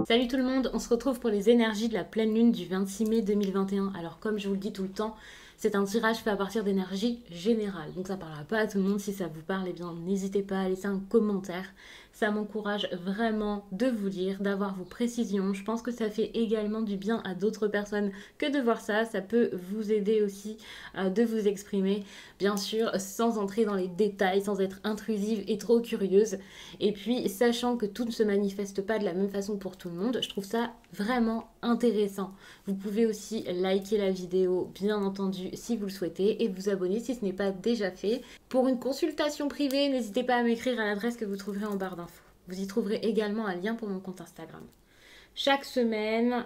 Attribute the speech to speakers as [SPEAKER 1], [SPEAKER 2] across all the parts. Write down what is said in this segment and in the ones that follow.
[SPEAKER 1] Salut tout le monde, on se retrouve pour les énergies de la pleine lune du 26 mai 2021. Alors comme je vous le dis tout le temps, c'est un tirage fait à partir d'énergie générale. Donc ça ne parlera pas à tout le monde. Si ça vous parle, eh bien n'hésitez pas à laisser un commentaire. Ça m'encourage vraiment de vous lire, d'avoir vos précisions. Je pense que ça fait également du bien à d'autres personnes que de voir ça. Ça peut vous aider aussi de vous exprimer, bien sûr, sans entrer dans les détails, sans être intrusive et trop curieuse. Et puis, sachant que tout ne se manifeste pas de la même façon pour tout le monde, je trouve ça vraiment intéressant. Vous pouvez aussi liker la vidéo, bien entendu, si vous le souhaitez, et vous abonner si ce n'est pas déjà fait. Pour une consultation privée, n'hésitez pas à m'écrire à l'adresse que vous trouverez en barre d'infos. Vous y trouverez également un lien pour mon compte Instagram. Chaque semaine,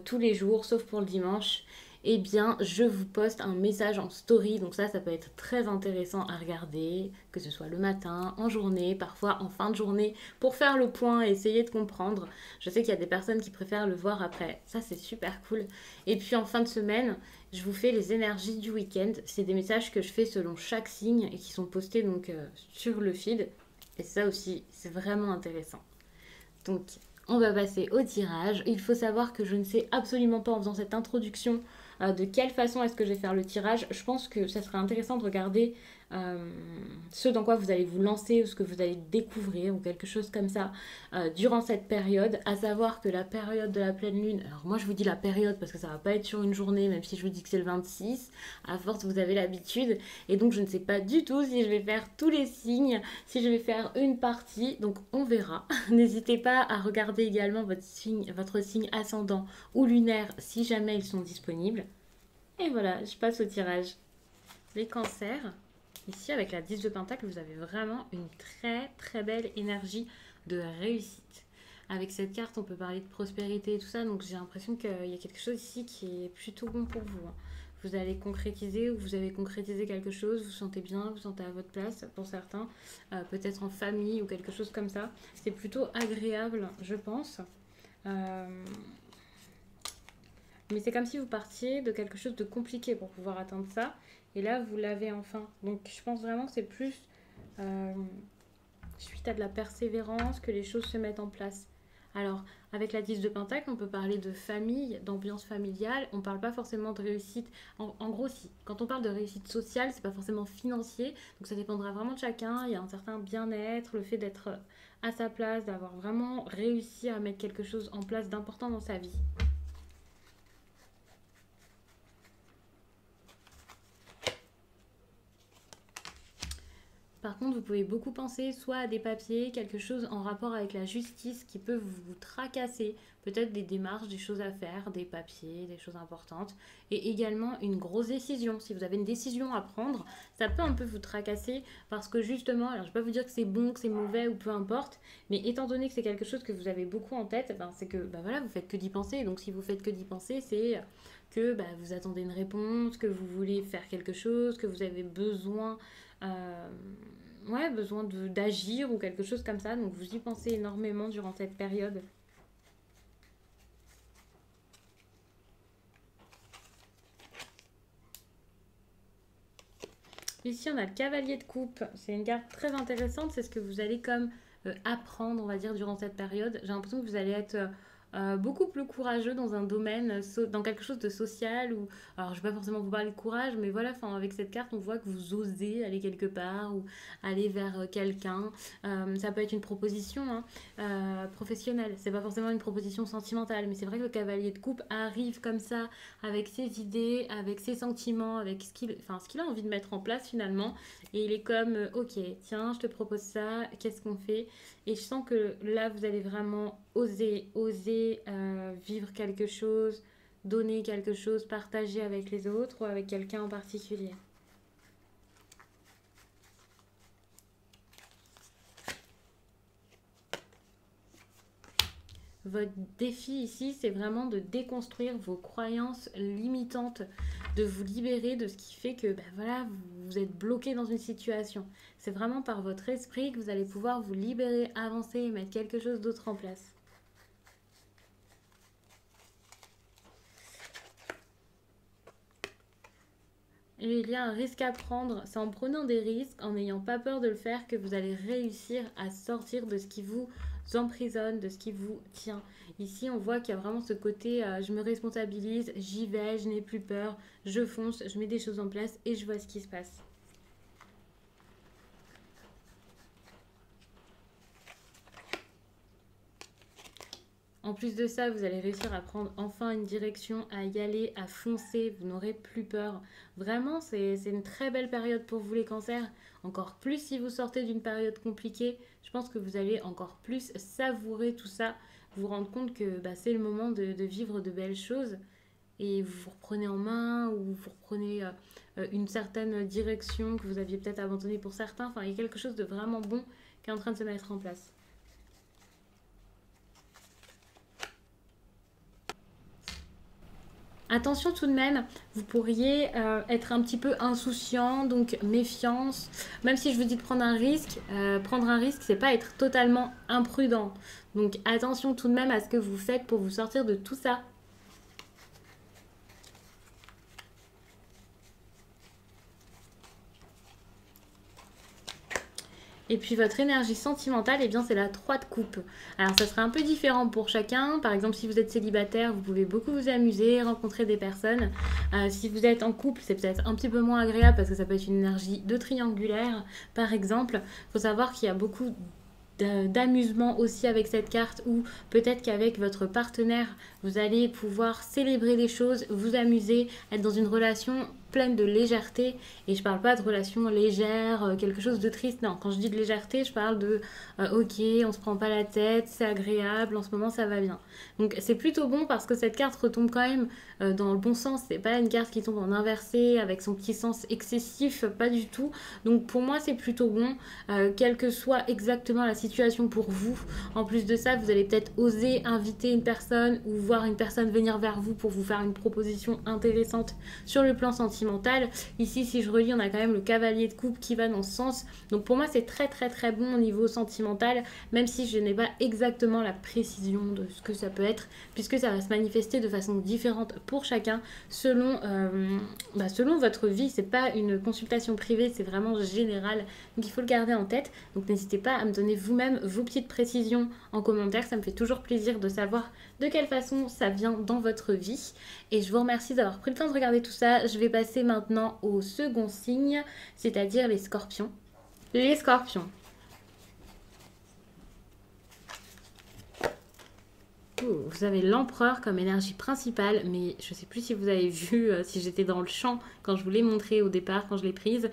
[SPEAKER 1] tous les jours, sauf pour le dimanche, eh bien, je vous poste un message en story. Donc ça peut être très intéressant à regarder, que ce soit le matin, en journée, parfois en fin de journée, pour faire le point et essayer de comprendre. Je sais qu'il y a des personnes qui préfèrent le voir après. Ça, c'est super cool. Et puis en fin de semaine, je vous fais les énergies du week-end. C'est des messages que je fais selon chaque signe et qui sont postés donc sur le feed. Et ça aussi, c'est vraiment intéressant. Donc, on va passer au tirage. Il faut savoir que je ne sais absolument pas en faisant cette introduction de quelle façon est-ce que je vais faire le tirage. Je pense que ça serait intéressant de regarder ce dans quoi vous allez vous lancer ou ce que vous allez découvrir ou quelque chose comme ça durant cette période. À savoir que la période de la pleine lune, alors moi je vous dis la période parce que ça va pas être sur une journée, même si je vous dis que c'est le 26, à force vous avez l'habitude. Et donc je ne sais pas du tout si je vais faire tous les signes, si je vais faire une partie, donc on verra. N'hésitez pas à regarder également votre signe ascendant ou lunaire si jamais ils sont disponibles. Et voilà, je passe au tirage. Les cancers, ici avec la 10 de Pentacle, vous avez vraiment une très très belle énergie de réussite. Avec cette carte, on peut parler de prospérité et tout ça, donc j'ai l'impression qu'il y a quelque chose ici qui est plutôt bon pour vous. Vous allez concrétiser ou vous avez concrétisé quelque chose, vous vous sentez bien, vous vous sentez à votre place pour certains, peut-être en famille ou quelque chose comme ça. C'est plutôt agréable, je pense. Euh, mais c'est comme si vous partiez de quelque chose de compliqué pour pouvoir atteindre ça. Et là, vous l'avez enfin. Donc je pense vraiment que c'est plus euh, suite à de la persévérance que les choses se mettent en place. Alors, avec la 10 de Pentacle, on peut parler de famille, d'ambiance familiale. On ne parle pas forcément de réussite. En gros, si. Quand on parle de réussite sociale, c'est pas forcément financier. Donc, ça dépendra vraiment de chacun. Il y a un certain bien-être, le fait d'être à sa place, d'avoir vraiment réussi à mettre quelque chose en place d'important dans sa vie. Par contre, vous pouvez beaucoup penser soit à des papiers, quelque chose en rapport avec la justice qui peut vous tracasser, peut-être des démarches, des choses à faire, des papiers, des choses importantes, et également une grosse décision. Si vous avez une décision à prendre, ça peut un peu vous tracasser parce que justement, alors je ne vais pas vous dire que c'est bon, que c'est mauvais ou peu importe, mais étant donné que c'est quelque chose que vous avez beaucoup en tête, ben c'est que voilà, vous faites que d'y penser. Donc si vous faites que d'y penser, c'est que vous attendez une réponse, que vous voulez faire quelque chose, que vous avez besoin euh, besoin d'agir ou quelque chose comme ça. Donc vous y pensez énormément durant cette période. Ici, on a le cavalier de coupe. C'est une carte très intéressante. C'est ce que vous allez comme apprendre, on va dire, durant cette période. J'ai l'impression que vous allez être beaucoup plus courageux dans un domaine, dans quelque chose de social. Ou, alors, je ne vais pas forcément vous parler de courage, mais voilà, avec cette carte, on voit que vous osez aller quelque part ou aller vers quelqu'un. Ça peut être une proposition professionnelle. C'est pas forcément une proposition sentimentale, mais c'est vrai que le cavalier de coupe arrive comme ça avec ses idées, avec ses sentiments, avec ce qu'il a envie de mettre en place finalement. Et il est comme, ok, tiens, je te propose ça, qu'est-ce qu'on fait? Et je sens que là, vous allez vraiment oser vivre quelque chose, donner quelque chose, partager avec les autres ou avec quelqu'un en particulier. Votre défi ici, c'est vraiment de déconstruire vos croyances limitantes, de vous libérer de ce qui fait que voilà, vous êtes bloqué dans une situation. C'est vraiment par votre esprit que vous allez pouvoir vous libérer, avancer et mettre quelque chose d'autre en place. Et il y a un risque à prendre. C'est en prenant des risques, en n'ayant pas peur de le faire, que vous allez réussir à sortir de ce qui vous emprisonne, de ce qui vous tient. Ici, on voit qu'il y a vraiment ce côté je me responsabilise, j'y vais, je n'ai plus peur, je fonce, je mets des choses en place et je vois ce qui se passe. En plus de ça, vous allez réussir à prendre enfin une direction, à y aller, à foncer, vous n'aurez plus peur. Vraiment, c'est une très belle période pour vous les cancers. Encore plus si vous sortez d'une période compliquée, je pense que vous allez encore plus savourer tout ça, vous rendre compte que c'est le moment de vivre de belles choses et vous vous reprenez en main ou vous reprenez une certaine direction que vous aviez peut-être abandonnée pour certains. Enfin, il y a quelque chose de vraiment bon qui est en train de se mettre en place. Attention tout de même, vous pourriez être un petit peu insouciant, donc méfiance. Même si je vous dis de prendre un risque, c'est pas être totalement imprudent. Donc attention tout de même à ce que vous faites pour vous sortir de tout ça. Et puis votre énergie sentimentale, eh bien c'est la 3 de coupe. Alors ça sera un peu différent pour chacun. Par exemple, si vous êtes célibataire, vous pouvez beaucoup vous amuser, rencontrer des personnes. Si vous êtes en couple, c'est peut-être un petit peu moins agréable parce que ça peut être une énergie de triangulaire, par exemple. Il faut savoir qu'il y a beaucoup d'amusement aussi avec cette carte, ou peut-être qu'avec votre partenaire vous allez pouvoir célébrer les choses, vous amuser, être dans une relation pleine de légèreté. Et je parle pas de relation légère, quelque chose de triste, non. Quand je dis de légèreté, je parle de ok, on se prend pas la tête, c'est agréable, en ce moment ça va bien. Donc c'est plutôt bon parce que cette carte retombe quand même dans le bon sens. C'est pas une carte qui tombe en inversé avec son petit sens excessif, pas du tout. Donc pour moi c'est plutôt bon, quelle que soit exactement la situation pour vous. En plus de ça, vous allez peut-être oser inviter une personne ou voir une personne venir vers vous pour vous faire une proposition intéressante sur le plan sentimental. Ici, si je relis, on a quand même le cavalier de coupe qui va dans ce sens. Donc pour moi, c'est très très très bon au niveau sentimental, même si je n'ai pas exactement la précision de ce que ça peut être, puisque ça va se manifester de façon différente pour chacun selon, selon votre vie. C'est pas une consultation privée, c'est vraiment général. Donc il faut le garder en tête. Donc n'hésitez pas à me donner vous-même vos petites précisions en commentaire. Ça me fait toujours plaisir de savoir de quelle façon ça vient dans votre vie. Et je vous remercie d'avoir pris le temps de regarder tout ça. Je vais passer maintenant au second signe, c'est-à-dire les scorpions. Les scorpions. Vous avez l'empereur comme énergie principale, mais je ne sais plus si vous avez vu, si j'étais dans le champ quand je vous l'ai montré au départ, quand je l'ai prise.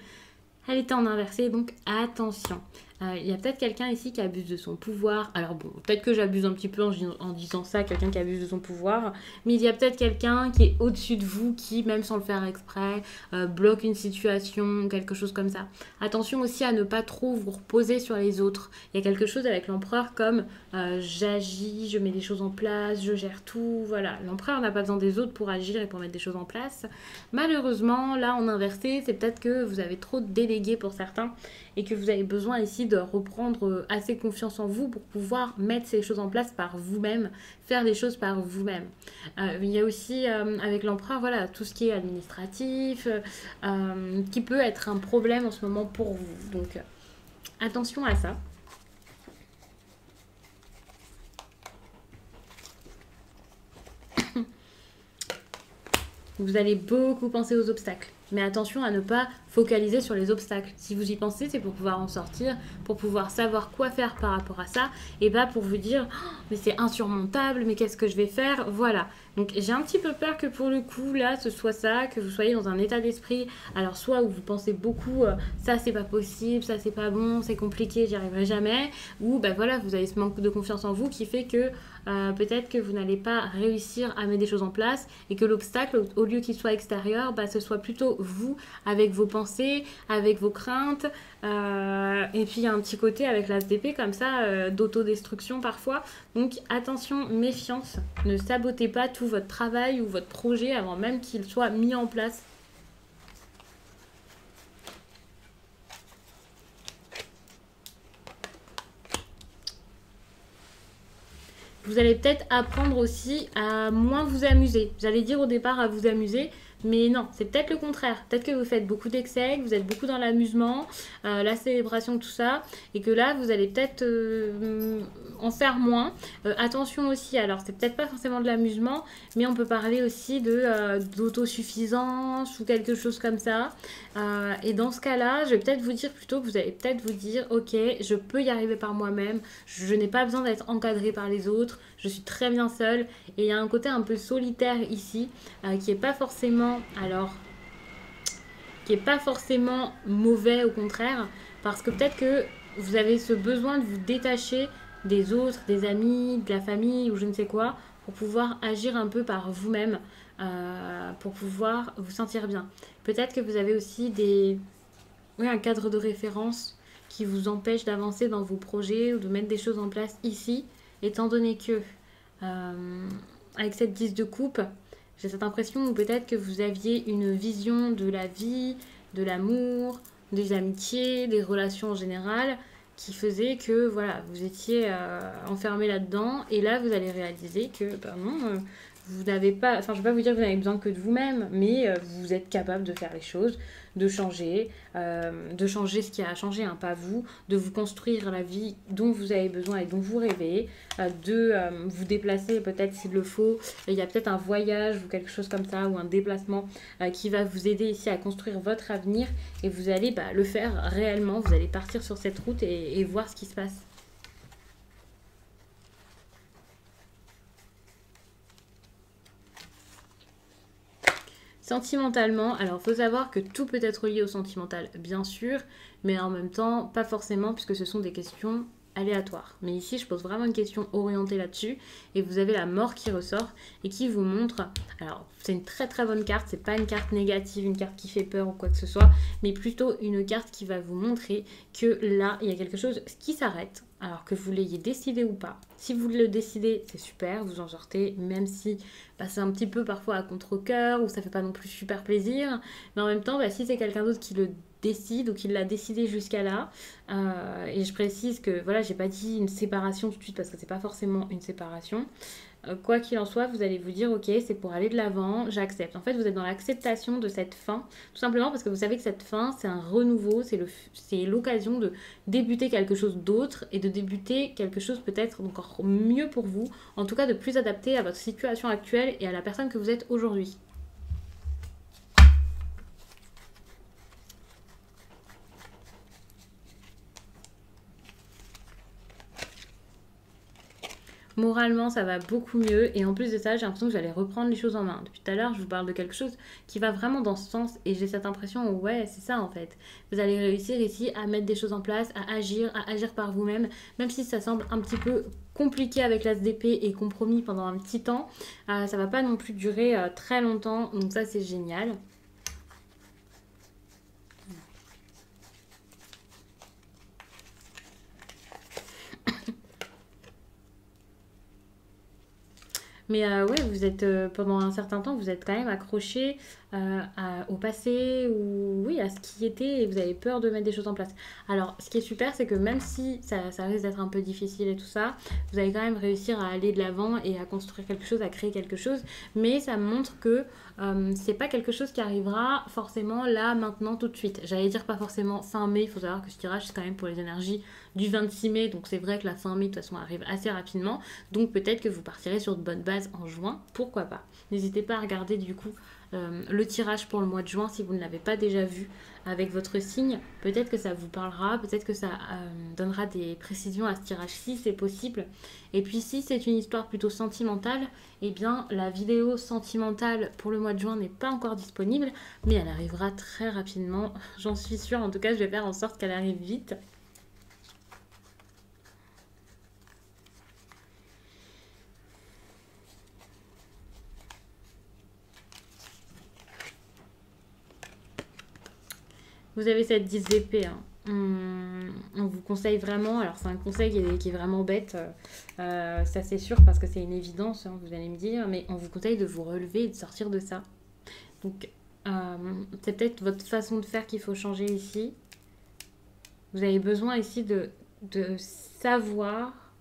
[SPEAKER 1] Elle était en inversé, donc attention. Il y a peut-être quelqu'un ici qui abuse de son pouvoir. Alors bon, peut-être que j'abuse un petit peu en disant ça, quelqu'un qui abuse de son pouvoir. Mais il y a peut-être quelqu'un qui est au-dessus de vous, qui, même sans le faire exprès, bloque une situation, quelque chose comme ça. Attention aussi à ne pas trop vous reposer sur les autres. Il y a quelque chose avec l'empereur comme j'agis, je mets des choses en place, je gère tout. Voilà, l'empereur n'a pas besoin des autres pour agir et pour mettre des choses en place. Malheureusement, là en inversé, c'est peut-être que vous avez trop délégué pour certains et que vous avez besoin ici de reprendre assez confiance en vous pour pouvoir mettre ces choses en place par vous-même, faire les choses par vous-même. Il y a aussi avec l'empereur, voilà, tout ce qui est administratif, qui peut être un problème en ce moment pour vous. Donc attention à ça. Vous allez beaucoup penser aux obstacles. Mais attention à ne pas focaliser sur les obstacles. Si vous y pensez, c'est pour pouvoir en sortir, pour pouvoir savoir quoi faire par rapport à ça, et pas pour vous dire oh, mais c'est insurmontable, mais qu'est-ce que je vais faire? Voilà. Donc j'ai un petit peu peur que pour le coup, là, ce soit ça, que vous soyez dans un état d'esprit, alors soit où vous pensez beaucoup, ça c'est pas possible, ça c'est pas bon, c'est compliqué, j'y arriverai jamais, ou voilà, vous avez ce manque de confiance en vous qui fait que peut-être que vous n'allez pas réussir à mettre des choses en place et que l'obstacle, au lieu qu'il soit extérieur, ce soit plutôt vous, avec vos pensées, avec vos craintes. Et puis il y a un petit côté avec la d'épée comme ça, d'autodestruction parfois. Donc attention, méfiance, ne sabotez pas tout votre travail ou votre projet avant même qu'il soit mis en place. Vous allez peut-être apprendre aussi à moins vous amuser. J'allais dire au départ à vous amuser, Mais non, c'est peut-être le contraire. Peut-être que vous faites beaucoup d'excès, que vous êtes beaucoup dans l'amusement, la célébration, tout ça, et que là, vous allez peut-être en faire moins. Attention aussi, alors c'est peut-être pas forcément de l'amusement, mais on peut parler aussi d'autosuffisance ou quelque chose comme ça. Et dans ce cas-là, je vais peut-être vous dire plutôt que vous allez peut-être vous dire, ok, je peux y arriver par moi-même, je n'ai pas besoin d'être encadrée par les autres, je suis très bien seule. Et il y a un côté un peu solitaire ici, qui est pas forcément, alors, qui est pas forcément mauvais au contraire, parce que peut-être que vous avez ce besoin de vous détacher des autres, des amis, de la famille ou je ne sais quoi, pour pouvoir agir un peu par vous-même, pour pouvoir vous sentir bien. Peut-être que vous avez aussi oui, un cadre de référence qui vous empêche d'avancer dans vos projets ou de mettre des choses en place ici, étant donné que avec cette 10 de coupe, j'ai cette impression où peut-être que vous aviez une vision de la vie, de l'amour, des amitiés, des relations en général, qui faisait que voilà, vous étiez enfermé là-dedans, et là vous allez réaliser que ben non, vous n'avez pas, enfin je ne vais pas vous dire que vous n'avez besoin que de vous-même, mais vous êtes capable de faire les choses, de changer ce qui a changé, hein, pas vous, de vous construire la vie dont vous avez besoin et dont vous rêvez, de vous déplacer peut-être s'il le faut. Il y a peut-être un voyage ou quelque chose comme ça, ou un déplacement qui va vous aider ici à construire votre avenir, et vous allez le faire réellement, vous allez partir sur cette route et voir ce qui se passe. Sentimentalement, alors il faut savoir que tout peut être lié au sentimental, bien sûr, mais en même temps, pas forcément, puisque ce sont des questions aléatoires. Mais ici, je pose vraiment une question orientée là-dessus, et vous avez la mort qui ressort et qui vous montre. Alors, c'est une très très bonne carte, c'est pas une carte négative, une carte qui fait peur ou quoi que ce soit, mais plutôt une carte qui va vous montrer que là, il y a quelque chose qui s'arrête. Alors que vous l'ayez décidé ou pas. Si vous le décidez, c'est super, vous en sortez, même si c'est un petit peu parfois à contre-cœur ou ça fait pas non plus super plaisir. Mais en même temps, si c'est quelqu'un d'autre qui le décide ou qui l'a décidé jusqu'à là, et je précise que voilà, j'ai pas dit une séparation tout de suite parce que c'est pas forcément une séparation. Quoi qu'il en soit, vous allez vous dire, ok, c'est pour aller de l'avant, j'accepte. En fait, vous êtes dans l'acceptation de cette fin, tout simplement parce que vous savez que cette fin, c'est un renouveau, c'est l'occasion de débuter quelque chose d'autre et de débuter quelque chose peut-être encore mieux pour vous, en tout cas de plus adapté à votre situation actuelle et à la personne que vous êtes aujourd'hui. Moralement, ça va beaucoup mieux. Et en plus de ça, j'ai l'impression que j'allais reprendre les choses en main. Depuis tout à l'heure, je vous parle de quelque chose qui va vraiment dans ce sens. Et j'ai cette impression, ouais, c'est ça en fait. Vous allez réussir ici à mettre des choses en place, à agir par vous-même. Même si ça semble un petit peu compliqué avec l'as d'épée et compromis pendant un petit temps, ça va pas non plus durer très longtemps. Donc ça, c'est génial. Mais ouais, vous êtes pendant un certain temps, vous êtes quand même accroché au passé ou oui, à ce qui était et vous avez peur de mettre des choses en place. Alors, ce qui est super, c'est que même si ça risque d'être un peu difficile et tout ça, vous allez quand même réussir à aller de l'avant et à construire quelque chose, à créer quelque chose. Mais ça montre que c'est pas quelque chose qui arrivera forcément là, maintenant, tout de suite. J'allais dire pas forcément fin mai, il faut savoir que ce tirage, c'est quand même pour les énergies du 26 mai, donc c'est vrai que la fin mai, de toute façon, arrive assez rapidement. Donc peut-être que vous partirez sur de bonnes bases en juin, pourquoi pas. N'hésitez pas à regarder du coup le tirage pour le mois de juin si vous ne l'avez pas déjà vu avec votre signe. Peut-être que ça vous parlera, peut-être que ça donnera des précisions à ce tirage si c'est possible. Et puis si c'est une histoire plutôt sentimentale, eh bien la vidéo sentimentale pour le mois de juin n'est pas encore disponible, mais elle arrivera très rapidement, j'en suis sûre. En tout cas, je vais faire en sorte qu'elle arrive vite. Vous avez cette 10 d'épée. Hein. On vous conseille vraiment, alors c'est un conseil qui est vraiment bête, ça c'est sûr parce que c'est une évidence, hein, vous allez me dire, mais on vous conseille de vous relever et de sortir de ça. Donc c'est peut-être votre façon de faire qu'il faut changer ici. Vous avez besoin ici de savoir,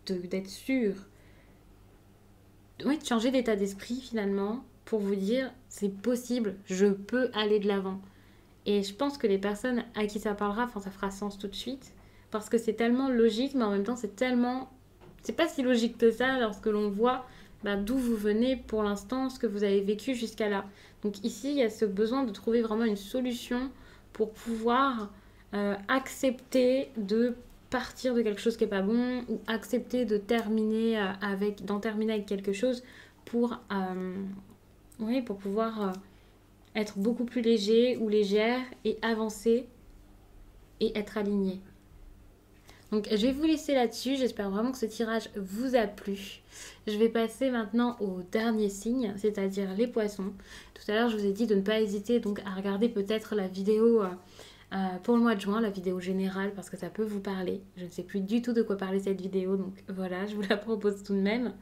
[SPEAKER 1] d'être sûr, oui, de changer d'état d'esprit finalement, pour vous dire c'est possible, je peux aller de l'avant. Et je pense que les personnes à qui ça parlera, enfin ça fera sens tout de suite, parce que c'est tellement logique, mais en même temps c'est tellement... C'est pas si logique que ça lorsque l'on voit d'où vous venez pour l'instant, ce que vous avez vécu jusqu'à là. Donc ici, il y a ce besoin de trouver vraiment une solution pour pouvoir accepter de partir de quelque chose qui est pas bon ou accepter de terminer d'en terminer avec quelque chose pour, oui, pour pouvoir être beaucoup plus léger ou légère et avancer et être aligné. Donc je vais vous laisser là-dessus, j'espère vraiment que ce tirage vous a plu. Je vais passer maintenant au dernier signe, c'est-à-dire les poissons. Tout à l'heure je vous ai dit de ne pas hésiter donc à regarder peut-être la vidéo pour le mois de juin, la vidéo générale, parce que ça peut vous parler. Je ne sais plus du tout de quoi parler cette vidéo, donc voilà, je vous la propose tout de même.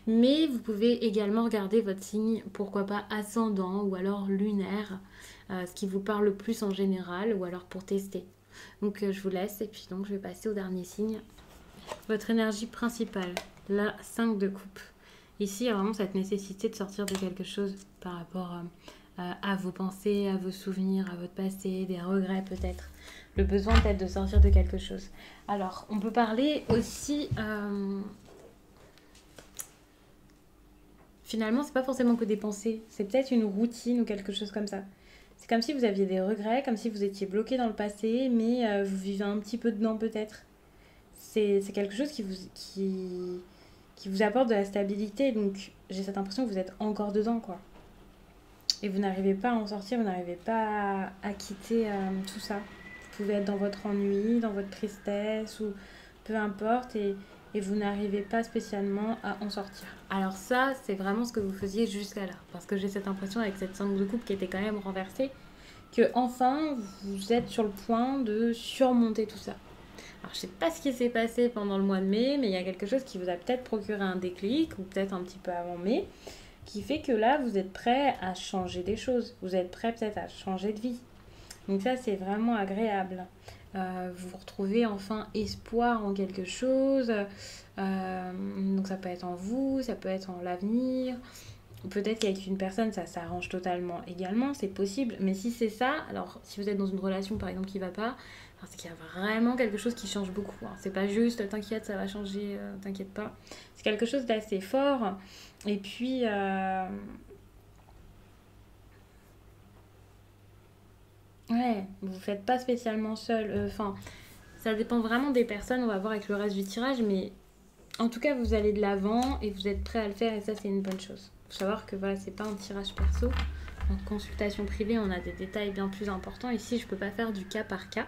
[SPEAKER 1] Mais vous pouvez également regarder votre signe, pourquoi pas ascendant ou alors lunaire, ce qui vous parle le plus en général, ou alors pour tester. Donc je vous laisse et puis donc je vais passer au dernier signe. Votre énergie principale, la 5 de coupe. Ici, il y a vraiment cette nécessité de sortir de quelque chose par rapport à vos pensées, à vos souvenirs, à votre passé, des regrets peut-être. Le besoin peut-être de sortir de quelque chose. Alors, on peut parler aussi... Finalement, c'est pas forcément que des pensées. C'est peut-être une routine ou quelque chose comme ça. C'est comme si vous aviez des regrets, comme si vous étiez bloqué dans le passé, mais vous vivez un petit peu dedans peut-être. C'est quelque chose qui vous apporte de la stabilité, donc j'ai cette impression que vous êtes encore dedans, quoi. Et vous n'arrivez pas à en sortir, vous n'arrivez pas à quitter tout ça. Vous pouvez être dans votre ennui, dans votre tristesse, ou peu importe, et vous n'arrivez pas spécialement à en sortir. Alors ça, c'est vraiment ce que vous faisiez jusqu'à là. Parce que j'ai cette impression avec cette 5 de coupe qui était quand même renversée, que enfin, vous êtes sur le point de surmonter tout ça. Alors je sais pas ce qui s'est passé pendant le mois de mai, mais il y a quelque chose qui vous a peut-être procuré un déclic, ou peut-être un petit peu avant mai, qui fait que là, vous êtes prêt à changer des choses. Vous êtes prêt peut-être à changer de vie. Donc ça, c'est vraiment agréable. Vous retrouvez enfin espoir en quelque chose. Donc ça peut être en vous, ça peut être en l'avenir. Peut-être qu'avec une personne, ça s'arrange totalement également, c'est possible. Mais si c'est ça, alors si vous êtes dans une relation par exemple qui va pas, parce qu'il y a vraiment quelque chose qui change beaucoup. Hein. C'est pas juste t'inquiète, ça va changer, t'inquiète pas. C'est quelque chose d'assez fort. Et puis... ouais, vous faites pas spécialement seul. Enfin, ça dépend vraiment des personnes, on va voir avec le reste du tirage, mais en tout cas, vous allez de l'avant et vous êtes prêt à le faire et ça, c'est une bonne chose. Faut savoir que voilà, c'est pas un tirage perso. En consultation privée, on a des détails bien plus importants. Ici, je peux pas faire du cas par cas.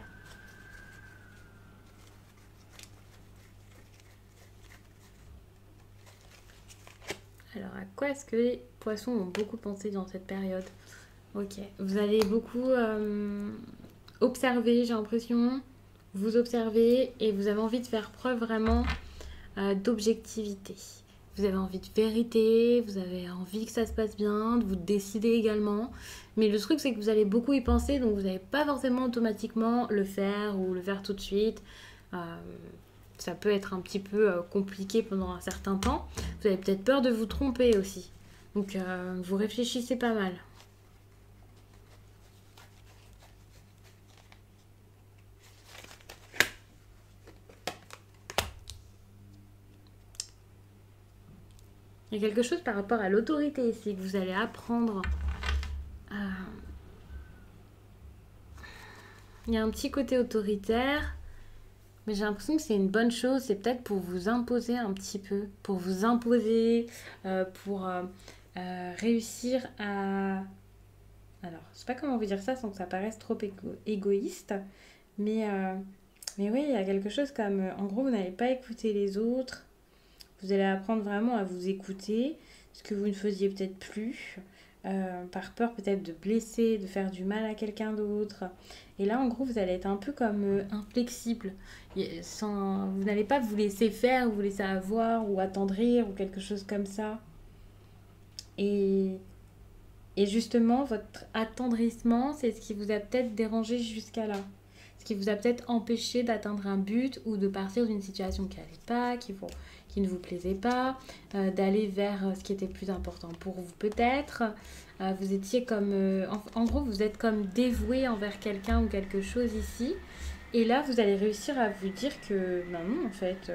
[SPEAKER 1] Alors, à quoi est-ce que les poissons ont beaucoup pensé dans cette période? Ok, vous allez beaucoup observer, j'ai l'impression. Vous observez et vous avez envie de faire preuve vraiment d'objectivité. Vous avez envie de vérité, vous avez envie que ça se passe bien, de vous décider également. Mais le truc, c'est que vous allez beaucoup y penser, donc vous n'allez pas forcément automatiquement le faire ou le faire tout de suite. Euh, Ça peut être un petit peu compliqué pendant un certain temps. Vous avez peut-être peur de vous tromper aussi. Donc vous réfléchissez pas mal. Il y a quelque chose par rapport à l'autorité ici que vous allez apprendre. Il y a un petit côté autoritaire, mais j'ai l'impression que c'est une bonne chose. C'est peut-être pour vous imposer un petit peu, pour vous imposer, pour réussir à... Alors, je sais pas comment vous dire ça sans que ça paraisse trop égoïste, mais, euh, mais oui, il y a quelque chose comme... en gros, vous n'allez pas écouter les autres. Vous allez apprendre vraiment à vous écouter, ce que vous ne faisiez peut-être plus, par peur peut-être de blesser, de faire du mal à quelqu'un d'autre. Et là, en gros, vous allez être un peu comme inflexible. Vous n'allez pas vous laisser faire, vous laisser avoir ou attendrir ou quelque chose comme ça. Et, et justement, votre attendrissement, c'est ce qui vous a peut-être dérangé jusqu'à là. ce qui vous a peut-être empêché d'atteindre un but ou de partir d'une situation qui n'allait pas, qui ne vous plaisait pas, d'aller vers ce qui était plus important pour vous peut-être. Vous étiez comme... en gros, vous êtes comme dévoué envers quelqu'un ou quelque chose ici. Et là, vous allez réussir à vous dire que, ben non, en fait,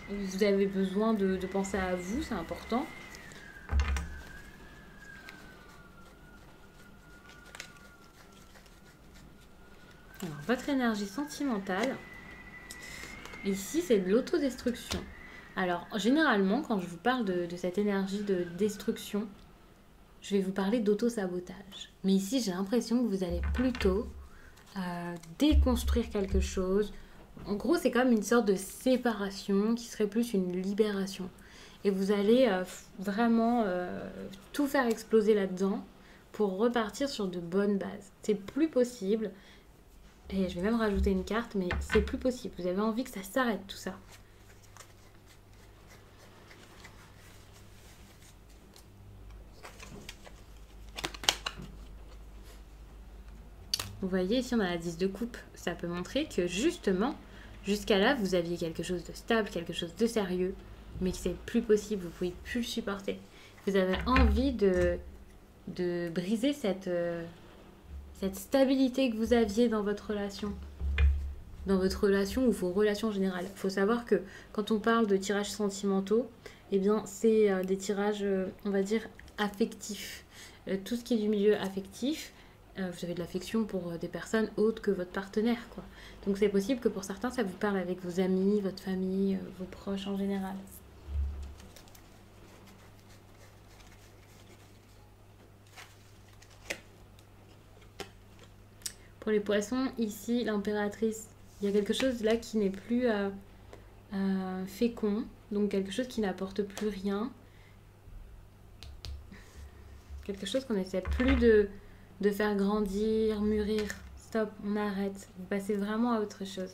[SPEAKER 1] vous avez besoin de penser à vous, c'est important. Alors, votre énergie sentimentale, ici, c'est de l'autodestruction. Alors, généralement, quand je vous parle de cette énergie de destruction, je vais vous parler d'auto-sabotage. Mais ici, j'ai l'impression que vous allez plutôt déconstruire quelque chose. En gros, c'est comme une sorte de séparation qui serait plus une libération. Et vous allez vraiment tout faire exploser là-dedans pour repartir sur de bonnes bases. C'est plus possible. Et je vais même rajouter une carte, mais c'est plus possible. Vous avez envie que ça s'arrête, tout ça. Vous voyez, ici, on a la 10 de coupe. Ça peut montrer que, justement, jusqu'à là, vous aviez quelque chose de stable, quelque chose de sérieux, mais que c'est plus possible, vous ne pouvez plus le supporter. Vous avez envie de briser cette stabilité que vous aviez dans votre relation ou vos relations générales. Il faut savoir que quand on parle de tirages sentimentaux, eh bien, c'est des tirages, on va dire, affectifs. Tout ce qui est du milieu affectif, vous avez de l'affection pour des personnes autres que votre partenaire, quoi. Donc c'est possible que pour certains, ça vous parle avec vos amis, votre famille, vos proches en général. Pour les poissons, ici, l'impératrice, il y a quelque chose là qui n'est plus fécond, donc quelque chose qui n'apporte plus rien. Quelque chose qu'on n'essaie plus de faire grandir, mûrir. Stop, on arrête. Vous passez vraiment à autre chose.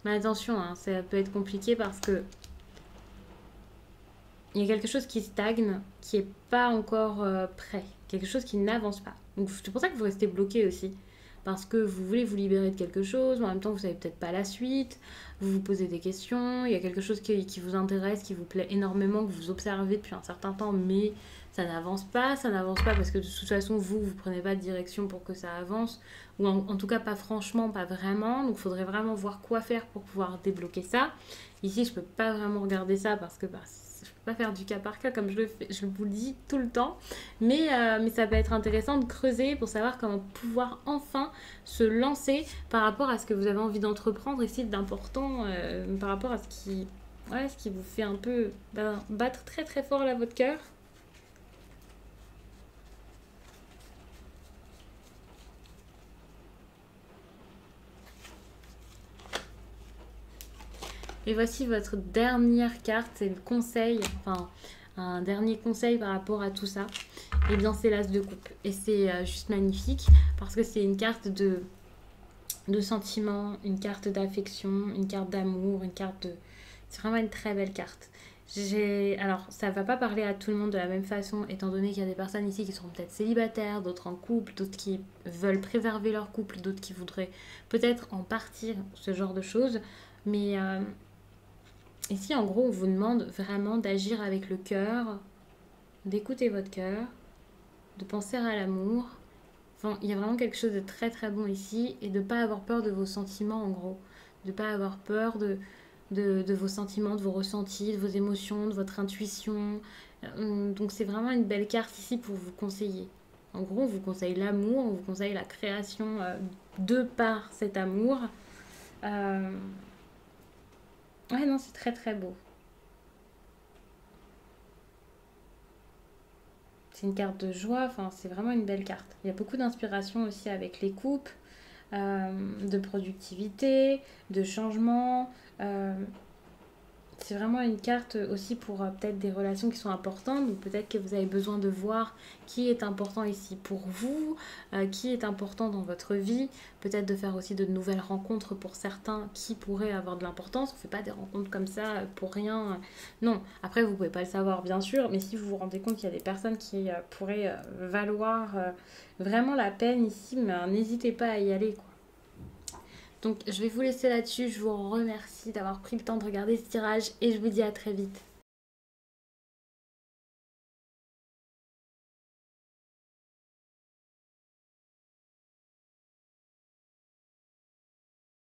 [SPEAKER 1] Mais attention, hein, ça peut être compliqué parce que il y a quelque chose qui stagne, qui n'est pas encore prêt. Quelque chose qui n'avance pas. Donc c'est pour ça que vous restez bloqué aussi. Parce que vous voulez vous libérer de quelque chose, mais en même temps vous savez peut-être pas la suite, vous vous posez des questions, il y a quelque chose qui vous intéresse, qui vous plaît énormément, que vous observez depuis un certain temps, mais ça n'avance pas parce que de toute façon vous prenez pas de direction pour que ça avance, ou en tout cas pas franchement, pas vraiment, donc il faudrait vraiment voir quoi faire pour pouvoir débloquer ça. Ici je peux pas vraiment regarder ça parce que je peux pas faire du cas par cas comme je vous le dis tout le temps, mais ça peut être intéressant de creuser pour savoir comment pouvoir enfin se lancer par rapport à ce que vous avez envie d'entreprendre ici d'important, par rapport à ce qui vous fait un peu battre très très fort là votre cœur. Et voici votre dernière carte, c'est le conseil, enfin un dernier conseil par rapport à tout ça. Et bien c'est l'as de coupe. Et c'est juste magnifique parce que c'est une carte de sentiment, une carte d'affection, une carte d'amour, une carte de... C'est vraiment une très belle carte. Alors, ça ne va pas parler à tout le monde de la même façon, étant donné qu'il y a des personnes ici qui sont peut-être célibataires, d'autres en couple, d'autres qui veulent préserver leur couple, d'autres qui voudraient peut-être en partir, ce genre de choses. Mais ici, en gros, on vous demande vraiment d'agir avec le cœur, d'écouter votre cœur, de penser à l'amour. Enfin, il y a vraiment quelque chose de très très bon ici et de ne pas avoir peur de vos sentiments, en gros. De ne pas avoir peur de vos sentiments, de vos ressentis, de vos émotions, de votre intuition. Donc c'est vraiment une belle carte ici pour vous conseiller. En gros, on vous conseille l'amour, on vous conseille la création de par cet amour. Ouais, non, c'est très très beau. C'est une carte de joie, enfin, c'est vraiment une belle carte. Il y a beaucoup d'inspiration aussi avec les coupes, de productivité, de changement. c'est vraiment une carte aussi pour peut-être des relations qui sont importantes. Donc peut-être que vous avez besoin de voir qui est important ici pour vous, qui est important dans votre vie. Peut-être de faire aussi de nouvelles rencontres pour certains qui pourraient avoir de l'importance. On ne fait pas des rencontres comme ça pour rien. Non, après vous ne pouvez pas le savoir bien sûr, mais si vous vous rendez compte qu'il y a des personnes qui pourraient valoir vraiment la peine ici, mais n'hésitez pas à y aller, quoi. Donc je vais vous laisser là-dessus. Je vous remercie d'avoir pris le temps de regarder ce tirage et je vous dis à très vite.